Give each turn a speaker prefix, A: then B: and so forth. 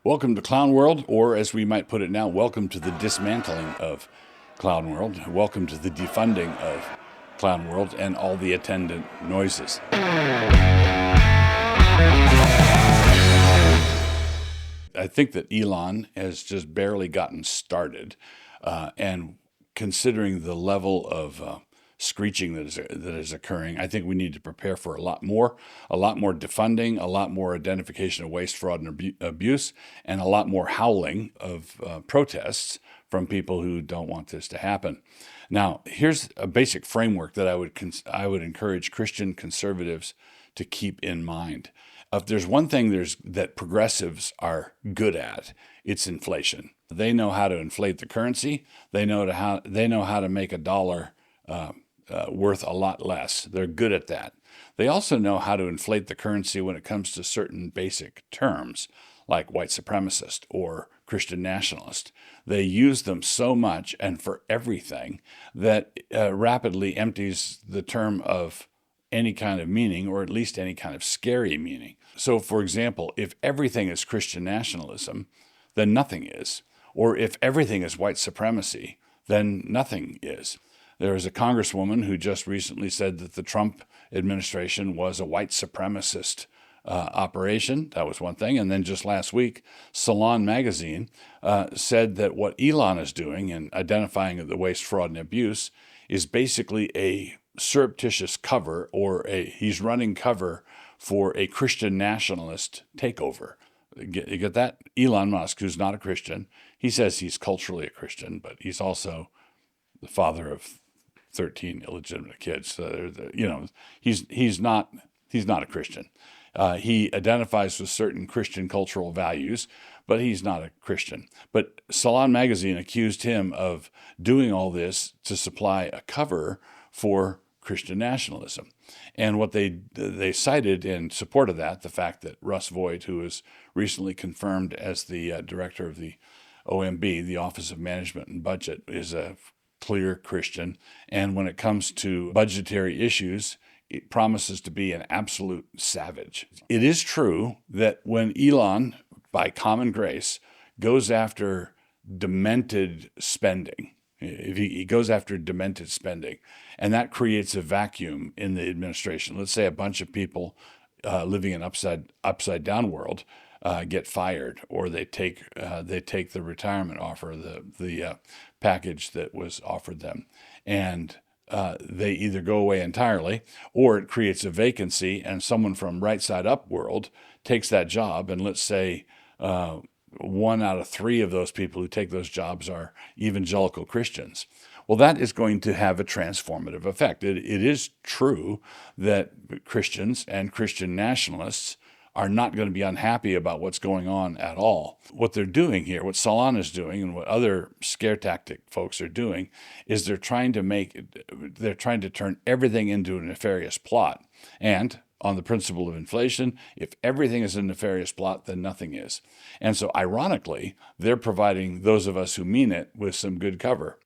A: Welcome to Clown World, or as we might put it now, welcome to the dismantling of Clown World. Welcome to the defunding of Clown World and all the attendant noises. I think that Elon has just barely gotten started, and considering the level of screeching that is occurring, I think we need to prepare for a lot more defunding, a lot more identification of waste, fraud, and abuse, and a lot more howling of protests from people who don't want this to happen. Now, here's a basic framework that I would encourage Christian conservatives to keep in mind. If there's one thing that progressives are good at, it's inflation. They know how to inflate the currency. They know how to make a dollar worth a lot less. They're good at that. They also know how to inflate the currency when it comes to certain basic terms, like white supremacist or Christian nationalist. They use them so much and for everything that rapidly empties the term of any kind of meaning, or at least any kind of scary meaning. So, for example, if everything is Christian nationalism, then nothing is. Or if everything is white supremacy, then nothing is. There was a congresswoman who just recently said that the Trump administration was a white supremacist operation. That was one thing. And then just last week, Salon magazine said that what Elon is doing in identifying the waste, fraud, and abuse is basically a surreptitious cover, or he's running cover for a Christian nationalist takeover. You get that? Elon Musk, who's not a Christian, he says he's culturally a Christian, but he's also the father of 13 illegitimate kids. So he's not a Christian. He identifies with certain Christian cultural values, but he's not a Christian. But Salon magazine accused him of doing all this to supply a cover for Christian nationalism. And what they cited in support of that, the fact that Russ Voigt, who was recently confirmed as the director of the OMB, the Office of Management and Budget, is a clear Christian. And when it comes to budgetary issues, it promises to be an absolute savage. It is true that when Elon, by common grace, goes after demented spending, if he goes after demented spending, and that creates a vacuum in the administration. Let's say a bunch of people living in upside down world get fired, or they take the retirement offer, the package that was offered them, and they either go away entirely, or it creates a vacancy, and someone from right side up world takes that job, and let's say 1 out of 3 of those people who take those jobs are evangelical Christians. Well, that is going to have a transformative effect. It is true that Christians and Christian nationalists are not going to be unhappy about what's going on at all. What they're doing here, what Salon is doing, and what other scare tactic folks are doing, is they're trying to turn everything into a nefarious plot. And on the principle of inflation, if everything is a nefarious plot, then nothing is. And so, ironically, they're providing those of us who mean it with some good cover.